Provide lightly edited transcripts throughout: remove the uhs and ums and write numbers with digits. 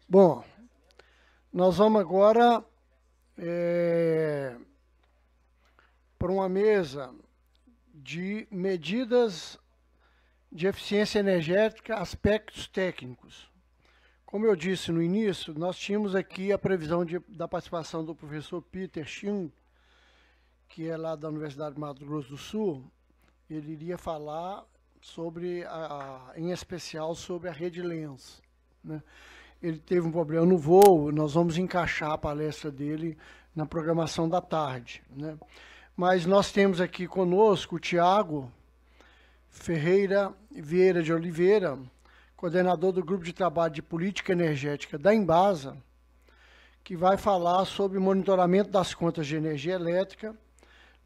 Bom, nós vamos agora para uma mesa de medidas de eficiência energética, aspectos técnicos. Como eu disse no início, nós tínhamos aqui a previsão da participação do professor Peter Chin, que é lá da Universidade de Mato Grosso do Sul. Ele iria falar sobre, em especial, sobre a rede Lens, né? Ele teve um problema no voo, nós vamos encaixar a palestra dele na programação da tarde, né? Mas nós temos aqui conosco o Tiago Ferreira Vieira de Oliveira, coordenador do Grupo de Trabalho de Política Energética da Embasa, que vai falar sobre monitoramento das contas de energia elétrica,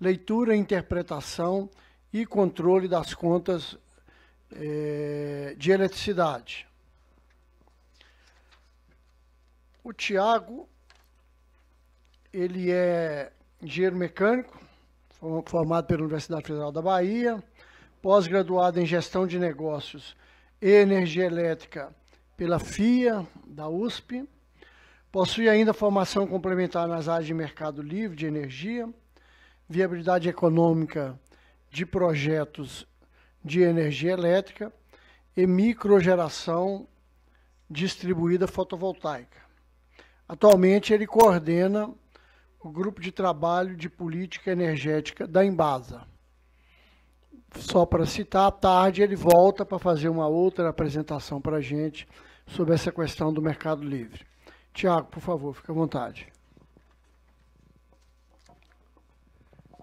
leitura, interpretação e controle das contas de eletricidade. O Tiago, ele é engenheiro mecânico, formado pela Universidade Federal da Bahia, pós-graduado em gestão de negócios e energia elétrica pela FIA, da USP, possui ainda formação complementar nas áreas de mercado livre de energia, viabilidade econômica de projetos de energia elétrica e microgeração distribuída fotovoltaica. Atualmente, ele coordena o Grupo de Trabalho de Política Energética da Embasa. Só para citar, à tarde ele volta para fazer uma outra apresentação para a gente sobre essa questão do mercado livre. Tiago, por favor, fique à vontade.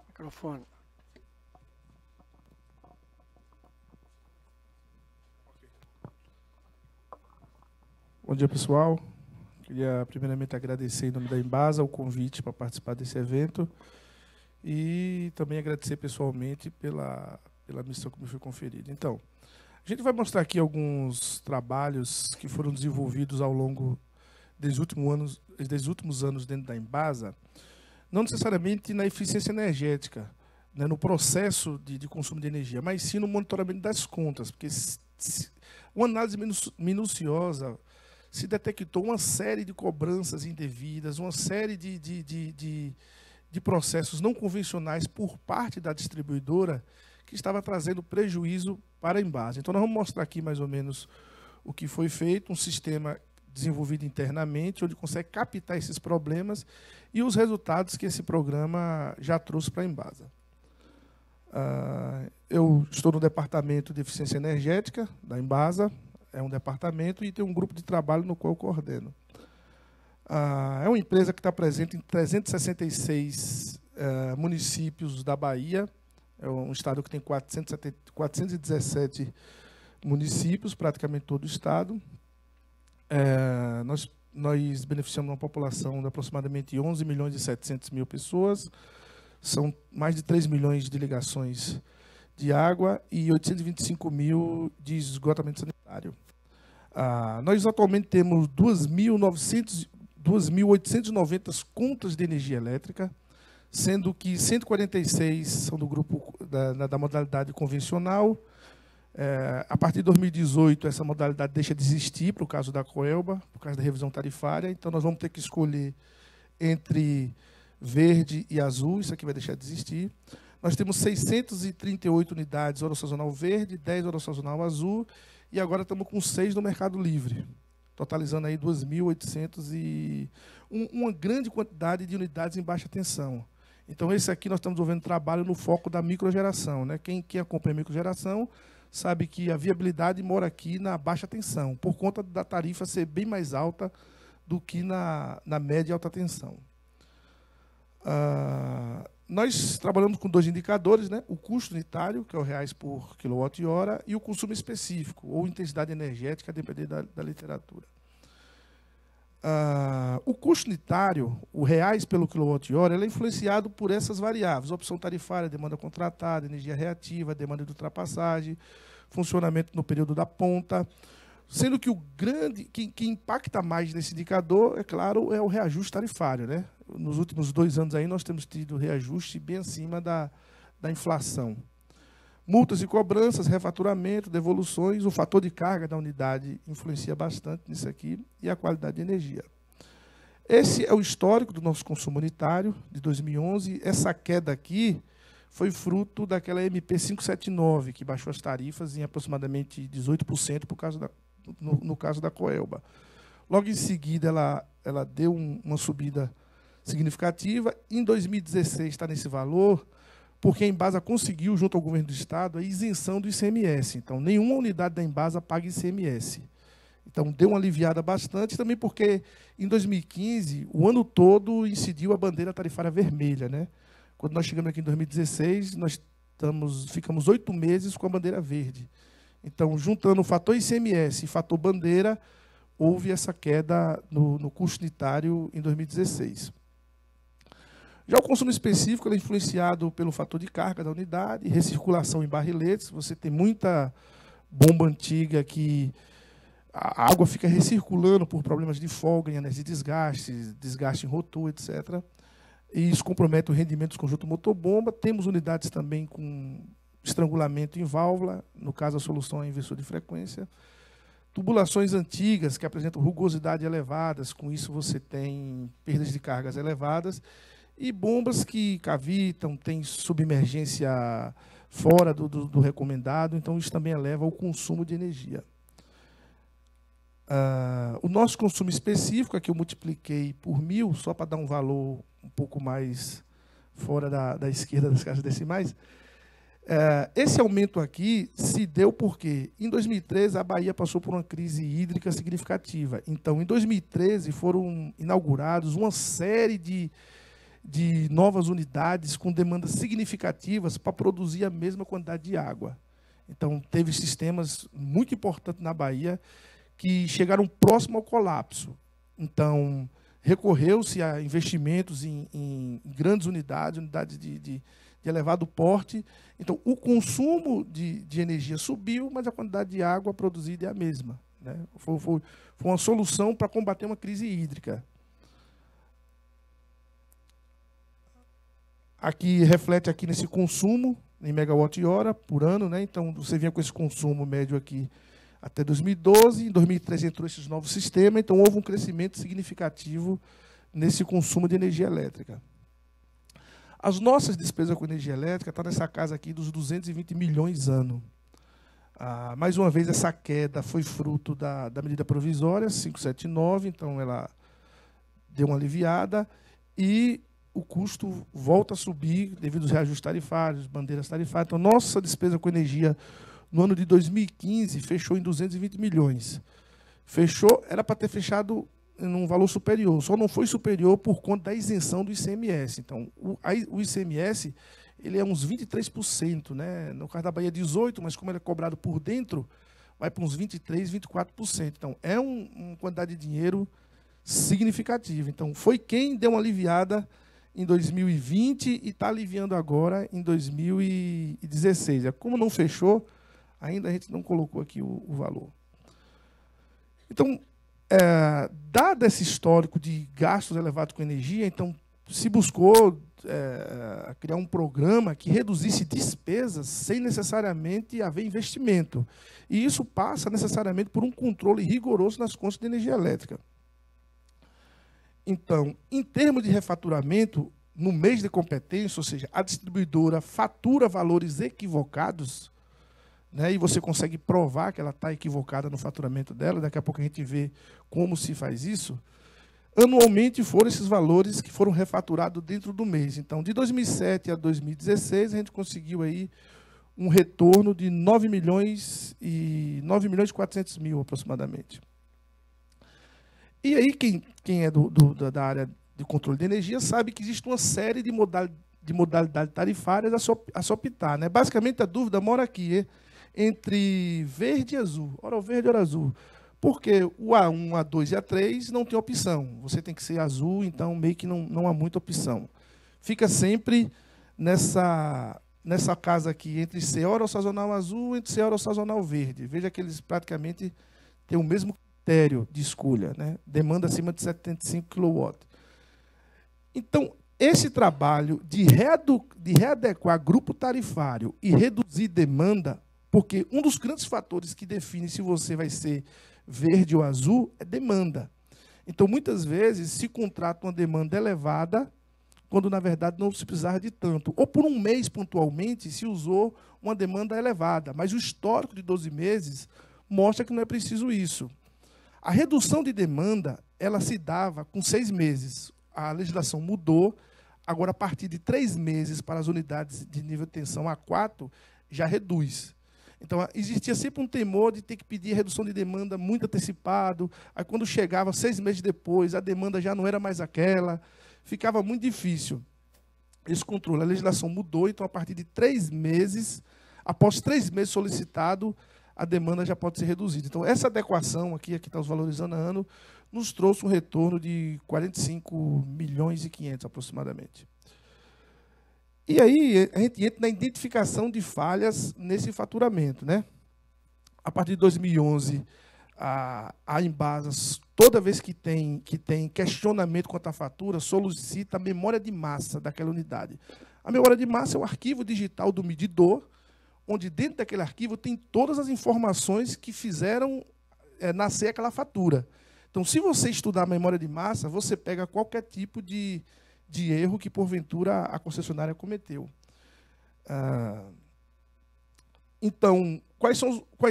Microfone. Bom dia, pessoal. Queria primeiramente agradecer em nome da Embasa o convite para participar desse evento e também agradecer pessoalmente pela missão que me foi conferida. Então, a gente vai mostrar aqui alguns trabalhos que foram desenvolvidos ao longo dos últimos anos dentro da Embasa, não necessariamente na eficiência energética, né, no processo de consumo de energia, mas sim no monitoramento das contas, porque uma análise minuciosa se detectou uma série de cobranças indevidas, uma série de processos não convencionais por parte da distribuidora que estava trazendo prejuízo para a Embasa. Então, nós vamos mostrar aqui mais ou menos o que foi feito, um sistema desenvolvido internamente, onde consegue captar esses problemas e os resultados que esse programa já trouxe para a Embasa. Eu estou no departamento de eficiência energética da Embasa, é um departamento e tem um grupo de trabalho no qual eu coordeno. É uma empresa que está presente em 366 municípios da Bahia. É um estado que tem 417 municípios, praticamente todo o estado. Nós beneficiamos uma população de aproximadamente 11 milhões e 700 mil pessoas. São mais de 3 milhões de ligações de água e 825 mil de esgotamento sanitário. Nós atualmente temos 2.890 contas de energia elétrica, sendo que 146 são do grupo da modalidade convencional. A partir de 2018, essa modalidade deixa de existir, por causa da Coelba, por causa da revisão tarifária. Então, nós vamos ter que escolher entre verde e azul, isso aqui vai deixar de existir. Nós temos 638 unidades oro sazonal verde, 10 oro sazonal azul, e agora estamos com 6 no mercado livre, totalizando aí 2.800 e uma grande quantidade de unidades em baixa tensão. Então, esse aqui nós estamos desenvolvendo trabalho no foco da microgeração, né? Quem acompanha a microgeração sabe que a viabilidade mora aqui na baixa tensão, por conta da tarifa ser bem mais alta do que na média e alta tensão. Nós trabalhamos com 2 indicadores, né? O custo unitário, que é o reais por quilowatt-hora, e o consumo específico, ou intensidade energética, a depender da literatura. O custo unitário, o reais pelo quilowatt-hora, ele é influenciado por essas variáveis: opção tarifária, demanda contratada, energia reativa, demanda de ultrapassagem, funcionamento no período da ponta. Sendo que quem impacta mais nesse indicador, é claro, é o reajuste tarifário, né? Nos últimos 2 anos aí nós temos tido reajuste bem acima da inflação. Multas e cobranças, refaturamento, devoluções, o fator de carga da unidade influencia bastante nisso aqui, e a qualidade de energia. Esse é o histórico do nosso consumo unitário de 2011. Essa queda aqui foi fruto daquela MP 579, que baixou as tarifas em aproximadamente 18% no caso da Coelba. Logo em seguida, ela deu uma subida significativa. Em 2016 está nesse valor, porque a Embasa conseguiu, junto ao governo do Estado, a isenção do ICMS. Então, nenhuma unidade da Embasa paga ICMS. Então, deu uma aliviada bastante, também porque, em 2015, o ano todo incidiu a bandeira tarifária vermelha, né? Quando nós chegamos aqui em 2016, nós ficamos 8 meses com a bandeira verde. Então, juntando o fator ICMS e fator bandeira, houve essa queda no custo unitário em 2016. Já o consumo específico é influenciado pelo fator de carga da unidade, recirculação em barriletes. Você tem muita bomba antiga que a água fica recirculando por problemas de folga em anéis de desgaste em rotor, etc. E isso compromete o rendimento dos conjuntos motor-bomba. Temos unidades também com estrangulamento em válvula, no caso a solução é inversor de frequência. Tubulações antigas que apresentam rugosidade elevadas, com isso você tem perdas de cargas elevadas. E bombas que cavitam, tem submergência fora do recomendado, então isso também eleva o consumo de energia. O nosso consumo específico, aqui eu multipliquei por 1000, só para dar um valor um pouco mais fora da esquerda das caixas decimais. Esse aumento aqui se deu porque, em 2013, a Bahia passou por uma crise hídrica significativa. Então, em 2013, foram inaugurados uma série de novas unidades com demandas significativas para produzir a mesma quantidade de água. Então, teve sistemas muito importantes na Bahia que chegaram próximo ao colapso. Então, recorreu-se a investimentos em grandes unidades de elevado porte. Então, o consumo de energia subiu, mas a quantidade de água produzida é a mesma, né? Foi uma solução para combater uma crise hídrica. Aqui reflete aqui nesse consumo em megawatt-hora por ano, né? Então, você vinha com esse consumo médio aqui até 2012, em 2013 entrou esse novo sistema, então houve um crescimento significativo nesse consumo de energia elétrica. As nossas despesas com energia elétrica estão nessa casa aqui dos 220 milhões ano. Mais uma vez, essa queda foi fruto da medida provisória 579, então ela deu uma aliviada, e o custo volta a subir devido aos reajustes tarifários, bandeiras tarifárias. Então, nossa despesa com energia no ano de 2015 fechou em 220 milhões. Fechou, era para ter fechado em um valor superior, só não foi superior por conta da isenção do ICMS. Então, o ICMS ele é uns 23%, né? No caso da Bahia, 18%, mas como ele é cobrado por dentro, vai para uns 23%, 24%. Então, é uma quantidade de dinheiro significativa. Então, foi quem deu uma aliviada em 2020 e está aliviando agora em 2016. Como não fechou, ainda a gente não colocou aqui o valor. Então, dado esse histórico de gastos elevados com energia, então se buscou criar um programa que reduzisse despesas sem necessariamente haver investimento. E isso passa necessariamente por um controle rigoroso nas contas de energia elétrica. Então, em termos de refaturamento, no mês de competência, ou seja, a distribuidora fatura valores equivocados, né, e você consegue provar que ela está equivocada no faturamento dela, daqui a pouco a gente vê como se faz isso, anualmente foram esses valores que foram refaturados dentro do mês. Então, de 2007 a 2016, a gente conseguiu aí um retorno de 9 milhões e 400 mil, aproximadamente. E aí, quem é da área de controle de energia sabe que existe uma série de modalidades tarifárias a se optar, né? Basicamente, a dúvida mora aqui, entre verde e azul. Ora o verde, ora azul. Porque o A1, A2 e A3 não tem opção. Você tem que ser azul, então meio que não há muita opção. Fica sempre nessa casa aqui, entre ser ora sazonal azul e entre ser ora sazonal verde. Veja que eles praticamente têm o mesmo critério de escolha, né? Demanda acima de 75 kW. Então, esse trabalho de readequar grupo tarifário e reduzir demanda, porque um dos grandes fatores que define se você vai ser verde ou azul é demanda. Então, muitas vezes, se contrata uma demanda elevada, quando, na verdade, não se precisava de tanto. Ou por um mês, pontualmente, se usou uma demanda elevada. Mas o histórico de 12 meses mostra que não é preciso isso. A redução de demanda, ela se dava com 6 meses. A legislação mudou. Agora, a partir de 3 meses para as unidades de nível de tensão A4, já reduz. Então, existia sempre um temor de ter que pedir redução de demanda muito antecipado. Aí, quando chegava 6 meses depois, a demanda já não era mais aquela. Ficava muito difícil esse controle. A legislação mudou, então, a partir de 3 meses, após 3 meses solicitado, a demanda já pode ser reduzida. Então, essa adequação, aqui está os valorizando a ano, nos trouxe um retorno de 45 milhões e 500 aproximadamente. E aí, a gente entra na identificação de falhas nesse faturamento, né? A partir de 2011, a Embasa, toda vez que tem questionamento quanto à fatura, solicita a memória de massa daquela unidade. A memória de massa é o arquivo digital do medidor, onde dentro daquele arquivo tem todas as informações que fizeram nascer aquela fatura. Então, se você estudar a memória de massa, você pega qualquer tipo de erro que, porventura, a concessionária cometeu. Então, quais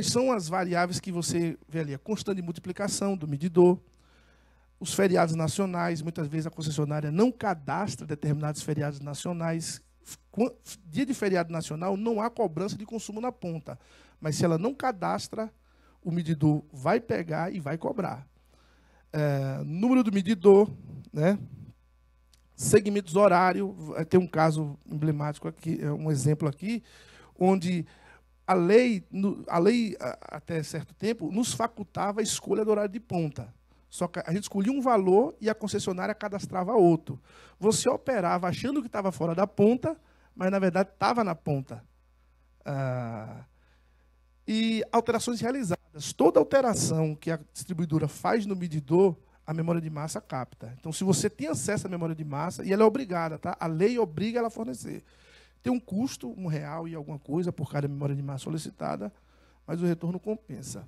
são as variáveis que você vê ali? A constante de multiplicação do medidor, os feriados nacionais, muitas vezes a concessionária não cadastra determinados feriados nacionais. Dia de feriado nacional, não há cobrança de consumo na ponta, mas se ela não cadastra, o medidor vai pegar e vai cobrar. Número do medidor, né? Segmentos horários, tem um caso emblemático aqui, um exemplo aqui, onde a lei, até certo tempo, nos facultava a escolha do horário de ponta. Só que a gente escolhia um valor e a concessionária cadastrava outro. Você operava achando que estava fora da ponta, mas, na verdade, estava na ponta. E alterações realizadas. Toda alteração que a distribuidora faz no medidor, a memória de massa capta. Então, se você tem acesso à memória de massa, e ela é obrigada, tá? A lei obriga ela a fornecer. Tem um custo, R$1 e alguma coisa, por cada memória de massa solicitada, mas o retorno compensa.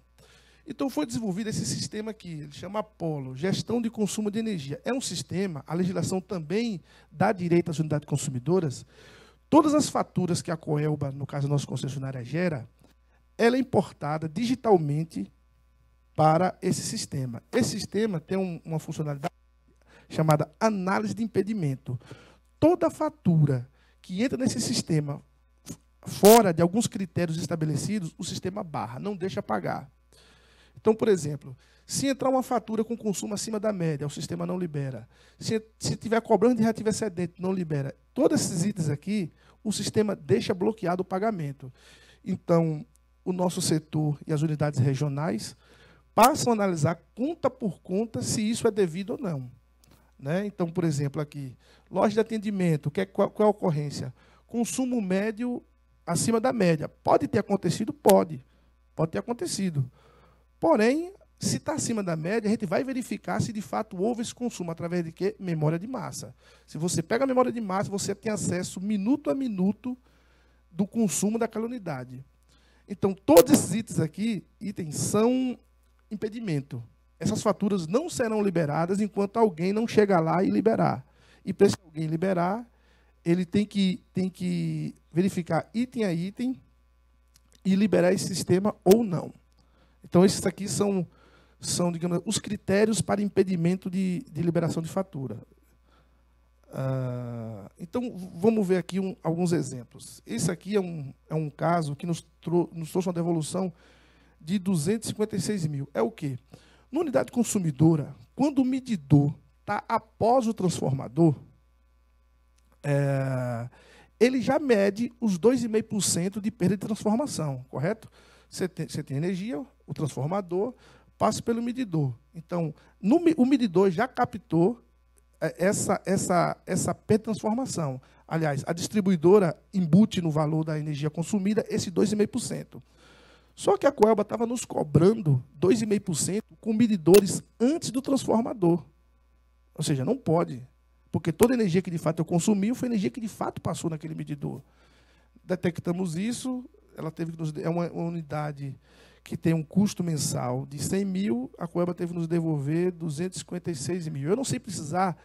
Então, foi desenvolvido esse sistema aqui, ele chama Apollo, Gestão de Consumo de Energia. É um sistema, a legislação também dá direito às unidades consumidoras. Todas as faturas que a Coelba, no caso a nossa concessionária, gera, ela é importada digitalmente para esse sistema. Esse sistema tem uma funcionalidade chamada análise de impedimento. Toda fatura que entra nesse sistema fora de alguns critérios estabelecidos, o sistema barra, não deixa pagar. Então, por exemplo, se entrar uma fatura com consumo acima da média, o sistema não libera. Se tiver cobrando de reativo excedente, não libera. Todos esses itens aqui, o sistema deixa bloqueado o pagamento. Então, o nosso setor e as unidades regionais passam a analisar conta por conta se isso é devido ou não. Né? Então, por exemplo, aqui, loja de atendimento, qual é a ocorrência? Consumo médio acima da média. Pode ter acontecido? Pode. Pode ter acontecido. Porém, se está acima da média, a gente vai verificar se de fato houve esse consumo, através de quê? Memória de massa. Se você pega a memória de massa, você tem acesso minuto a minuto do consumo daquela unidade. Então, todos esses itens são impedimento. Essas faturas não serão liberadas enquanto alguém não chegar lá e liberar. E para esse alguém liberar, ele tem que verificar item a item e liberar esse sistema ou não. Então, esses aqui são digamos, os critérios para impedimento de liberação de fatura. Então, vamos ver aqui alguns exemplos. Esse aqui é um caso que nos trouxe uma devolução de 256 mil. É o quê? Na unidade consumidora, quando o medidor está após o transformador, ele já mede os 2,5% de perda de transformação, correto? Você tem energia, o transformador passa pelo medidor. Então, o medidor já captou essa perda de transformação. Aliás, a distribuidora embute no valor da energia consumida esse 2,5%. Só que a Coelba estava nos cobrando 2,5% com medidores antes do transformador. Ou seja, não pode. porque toda energia que de fato eu consumi foi energia que de fato passou naquele medidor. Detectamos isso, ela teve que nos, é uma unidade que tem um custo mensal de 100 mil, a Coelba teve que nos devolver 256 mil. Eu não sei precisar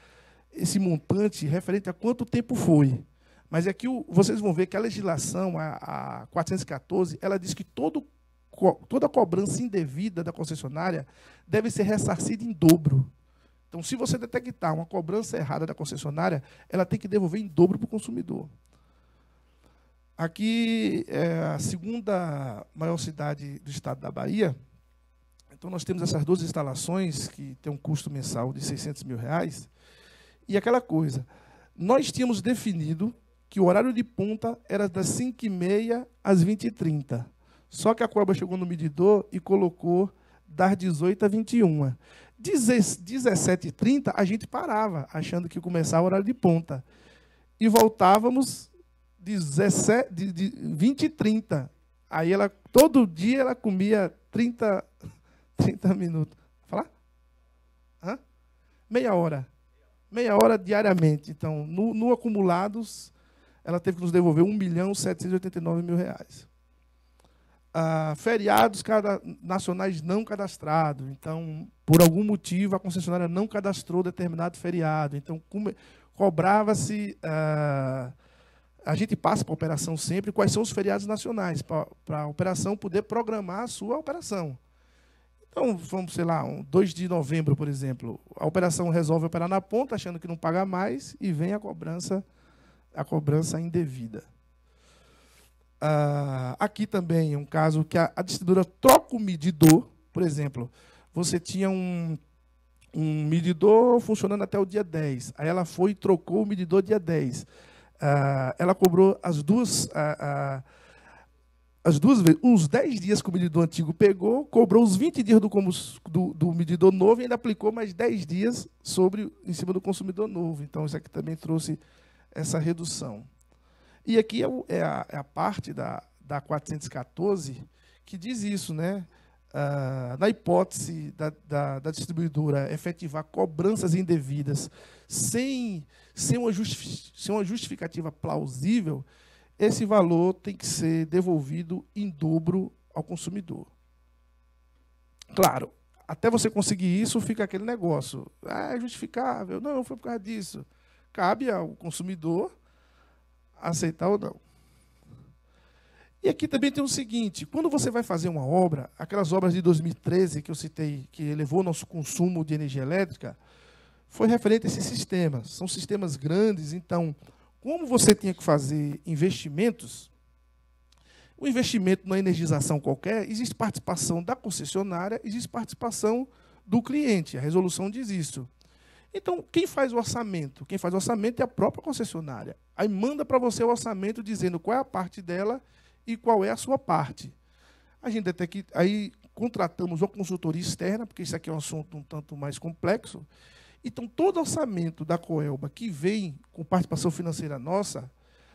esse montante referente a quanto tempo foi, mas é que vocês vão ver que a legislação, a 414, ela diz que toda cobrança indevida da concessionária deve ser ressarcida em dobro. Então, se você detectar uma cobrança errada da concessionária, ela tem que devolver em dobro para o consumidor. Aqui é a segunda maior cidade do estado da Bahia. Então, nós temos essas duas instalações que têm um custo mensal de R$600 mil. E aquela coisa, nós tínhamos definido que o horário de ponta era das 5h30 às 20h30. Só que a Coelba chegou no medidor e colocou das 18 às 21. 17h30 a gente parava, achando que começava o horário de ponta. E voltávamos de 20h30. Aí ela, todo dia ela comia 30 minutos. Falar? Hã? Meia hora diariamente. Então, no acumulados, ela teve que nos devolver R$1.789.000. Feriados nacionais não cadastrados. Então, por algum motivo, a concessionária não cadastrou determinado feriado. Então, cobrava-se... a gente passa para a operação sempre quais são os feriados nacionais, para a operação poder programar a sua operação. Então, vamos, sei lá, 2 de novembro, por exemplo, a operação resolve operar na ponta, achando que não paga mais, e vem a cobrança indevida. Aqui também é um caso que a distribuidora troca o medidor. Por exemplo, você tinha um medidor funcionando até o dia 10. Aí ela foi e trocou o medidor dia 10. Ela cobrou as duas vezes, uns 10 dias que o medidor antigo pegou, cobrou os 20 dias do medidor novo e ainda aplicou mais 10 dias em cima do consumidor novo. Então, isso aqui também trouxe essa redução. E aqui é a parte da 414 que diz isso, né? Na hipótese da distribuidora efetivar cobranças indevidas sem uma justificativa plausível, esse valor tem que ser devolvido em dobro ao consumidor. Claro, até você conseguir isso, fica aquele negócio. É justificável. Não, foi por causa disso. Cabe ao consumidor aceitar ou não. E aqui também tem o seguinte, quando você vai fazer uma obra, aquelas obras de 2013 que eu citei, que elevou o nosso consumo de energia elétrica, foi referente a esses sistemas. São sistemas grandes, então, como você tinha que fazer investimentos, o investimento na energização qualquer, existe participação da concessionária, existe participação do cliente, a resolução diz isso. Então, quem faz o orçamento? Quem faz o orçamento é a própria concessionária. Aí manda para você o orçamento dizendo qual é a parte dela e qual é a sua parte. A gente até que aí contratamos uma consultoria externa, porque isso aqui é um assunto um tanto mais complexo. Então, todo orçamento da Coelba que vem com participação financeira nossa,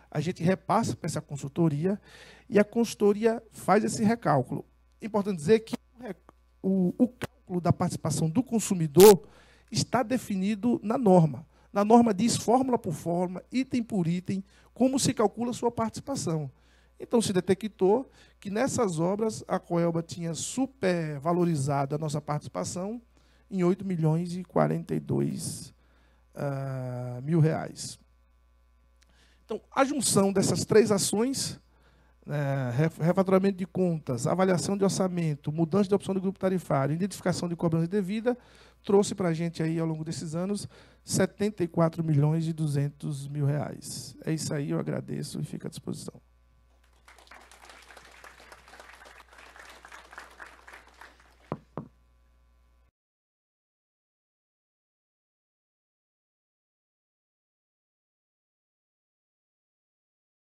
a gente repassa para essa consultoria e a consultoria faz esse recálculo. É importante dizer que o cálculo da participação do consumidor está definido na norma. Na norma diz, fórmula por fórmula, item por item, como se calcula a sua participação. Então, se detectou que nessas obras a Coelba tinha supervalorizado a nossa participação em R$8.042.000. Então, a junção dessas três ações, refaturamento de contas, avaliação de orçamento, mudança de opção do grupo tarifário, identificação de cobrança devida, trouxe para a gente, aí, ao longo desses anos, R$74.200.000. É isso aí, eu agradeço e fico à disposição.